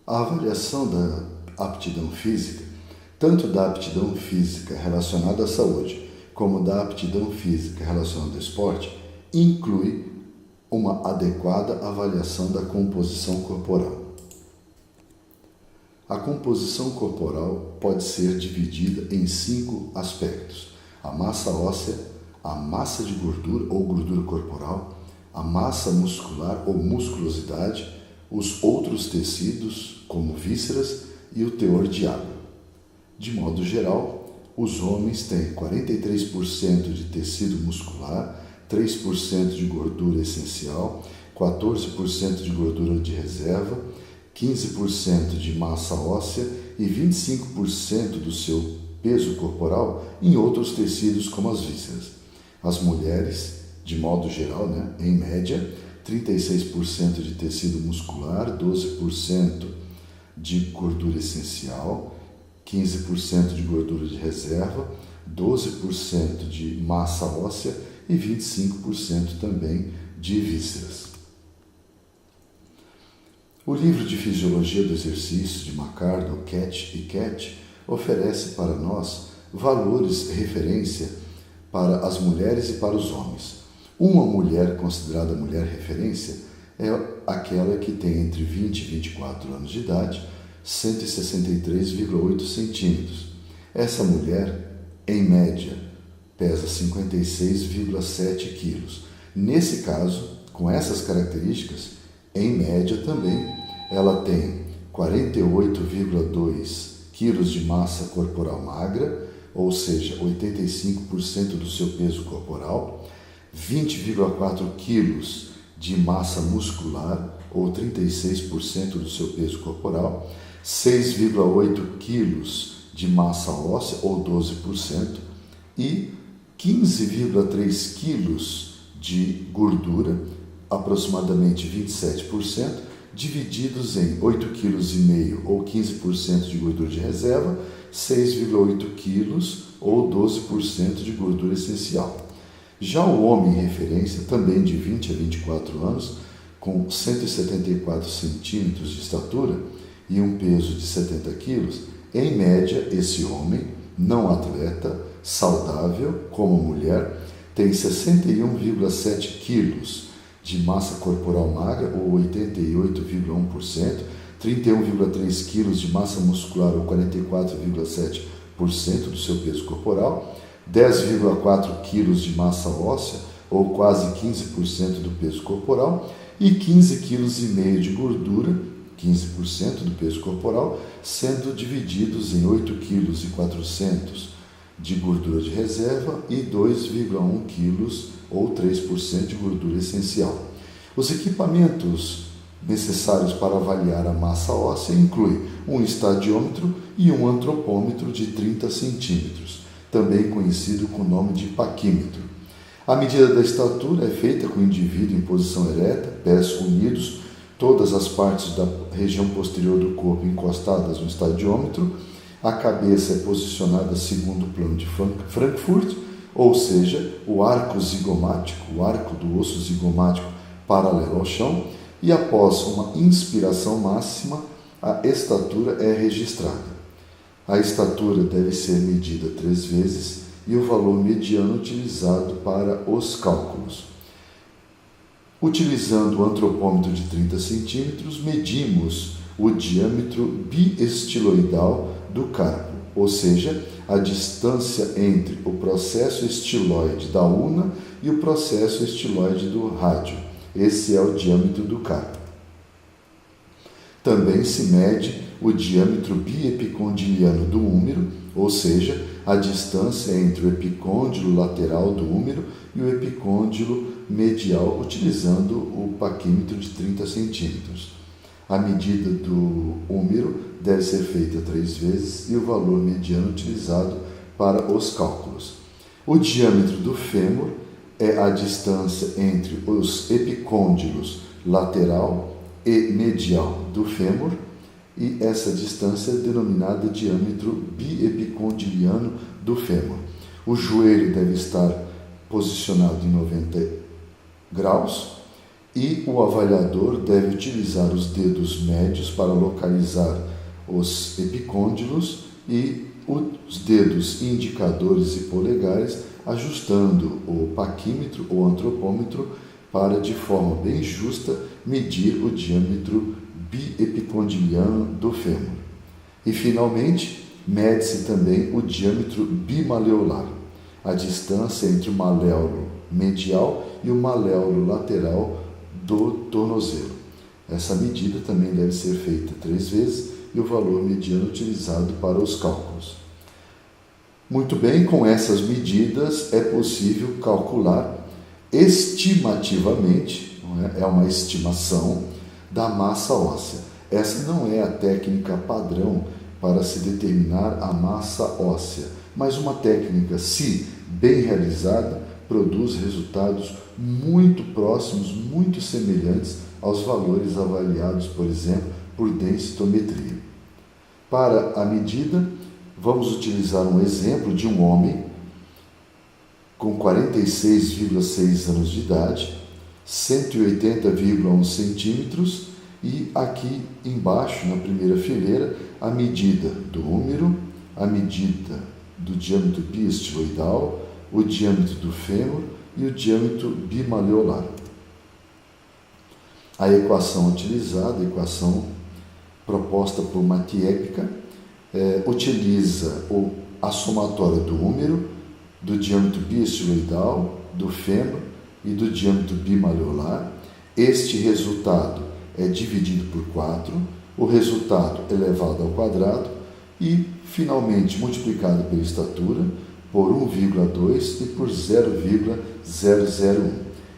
A avaliação da aptidão física, tanto da aptidão física relacionada à saúde, como da aptidão física relacionada ao esporte, inclui uma adequada avaliação da composição corporal. A composição corporal pode ser dividida em 5 aspectos: a massa óssea, a massa de gordura ou gordura corporal, a massa muscular ou musculosidade, os outros tecidos, como vísceras, e o teor de água. De modo geral, os homens têm 43% de tecido muscular, 3% de gordura essencial, 14% de gordura de reserva, 15% de massa óssea e 25% do seu peso corporal em outros tecidos como as vísceras. As mulheres, de modo geral, em média, 36% de tecido muscular, 12% de gordura essencial, 15% de gordura de reserva, 12% de massa óssea e 25% também de vísceras. O livro de Fisiologia do Exercício de McArdle, Catch e Catch oferece para nós valores referência para as mulheres e para os homens. Uma mulher considerada mulher referência é aquela que tem entre 20 e 24 anos de idade, 163,8 centímetros. Essa mulher, em média, pesa 56,7 quilos. Nesse caso, com essas características, em média também, ela tem 48,2 quilos de massa corporal magra, ou seja, 85% do seu peso corporal, 20,4 quilos de massa muscular, ou 36% do seu peso corporal, 6,8 quilos de massa óssea, ou 12%, e 15,3 quilos de gordura, aproximadamente 27%, divididos em 8,5 kg ou 15% de gordura de reserva, 6,8 quilos ou 12% de gordura essencial. Já o homem referência, também de 20 a 24 anos, com 174 centímetros de estatura e um peso de 70 quilos, em média, esse homem, não atleta, saudável, como mulher, tem 61,7 quilos de massa corporal magra, ou 88,1%, 31,3 quilos de massa muscular, ou 44,7% do seu peso corporal, 10,4 quilos de massa óssea, ou quase 15% do peso corporal, e 15,5 kg de gordura, 15% do peso corporal, sendo divididos em 8,4 kg de gordura de reserva e 2,1 quilos ou 3% de gordura essencial. Os equipamentos necessários para avaliar a massa óssea incluem um estadiômetro e um antropômetro de 30 centímetros, também conhecido com o nome de paquímetro. A medida da estatura é feita com o indivíduo em posição ereta, pés unidos, todas as partes da região posterior do corpo encostadas no estadiômetro. A cabeça é posicionada segundo o plano de Frankfurt, ou seja, o arco zigomático, o arco do osso zigomático paralelo ao chão, e após uma inspiração máxima, a estatura é registrada. A estatura deve ser medida 3 vezes e o valor mediano utilizado para os cálculos. Utilizando o antropômetro de 30 centímetros, medimos o diâmetro biestiloidal do carpo, ou seja, a distância entre o processo estiloide da ulna e o processo estiloide do rádio. Esse é o diâmetro do carpo. Também se mede o diâmetro biepicondiliano do úmero, ou seja, a distância entre o epicôndilo lateral do úmero e o epicôndilo medial, utilizando o paquímetro de 30 centímetros. A medida do úmero deve ser feita 3 vezes e o valor mediano utilizado para os cálculos. O diâmetro do fêmur é a distância entre os epicôndilos lateral e medial do fêmur, e essa distância é denominada diâmetro biepicondiliano do fêmur. O joelho deve estar posicionado em 90 graus e o avaliador deve utilizar os dedos médios para localizar os epicôndilos e os dedos indicadores e polegares, ajustando o paquímetro ou antropômetro para, de forma bem justa, medir o diâmetro biepicondiliano do fêmur. E, finalmente, mede-se também o diâmetro bimaleolar, a distância entre o maléolo medial e o maléolo lateral do tornozelo. Essa medida também deve ser feita 3 vezes e o valor mediano utilizado para os cálculos. Muito bem, com essas medidas é possível calcular estimativamente, é uma estimação da massa óssea. Essa não é a técnica padrão para se determinar a massa óssea, mas uma técnica, se bem realizada, produz resultados muito próximos, muito semelhantes aos valores avaliados, por exemplo, por densitometria. Para a medida, vamos utilizar um exemplo de um homem com 46,6 anos de idade, 180,1 centímetros e aqui embaixo, na primeira fileira, a medida do úmero, a medida do diâmetro biestiloidal, o diâmetro do fêmur e o diâmetro bimaleolar. A equação utilizada, a equação proposta por Mathiepka, utiliza a somatória do úmero, do diâmetro biestiloidal, do fêmur e do diâmetro bimaleolar. Este resultado é dividido por 4, o resultado elevado ao quadrado e, finalmente, multiplicado pela estatura por 1,2 e por 0,001.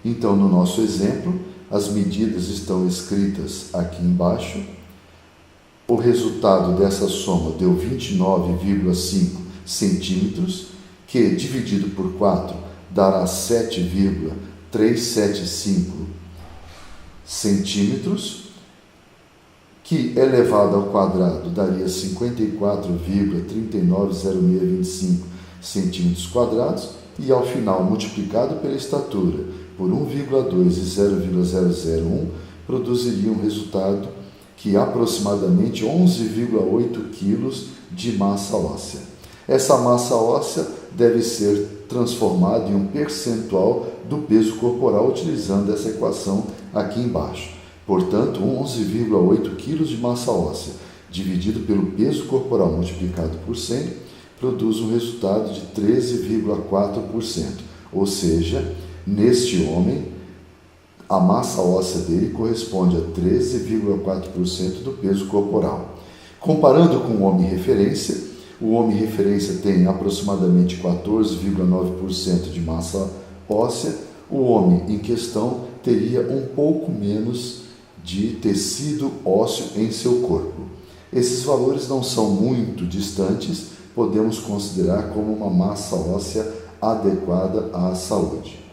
Então, no nosso exemplo, as medidas estão escritas aqui embaixo. O resultado dessa soma deu 29,5 centímetros, que dividido por 4 dará 7,375 centímetros, que elevado ao quadrado daria 54,390625 centímetros quadrados, e ao final, multiplicado pela estatura por 1,2 e 0,001, produziria um resultado que aproximadamente 11,8 quilos de massa óssea. Essa massa óssea deve ser transformada em um percentual do peso corporal utilizando essa equação aqui embaixo. Portanto, 11,8 kg de massa óssea dividido pelo peso corporal multiplicado por 100 produz um resultado de 13,4%. Ou seja, neste homem, a massa óssea dele corresponde a 13,4% do peso corporal. Comparando com o homem referência, o homem referência tem aproximadamente 14,9% de massa óssea, o homem em questão teria um pouco menos de tecido ósseo em seu corpo. Esses valores não são muito distantes, podemos considerar como uma massa óssea adequada à saúde.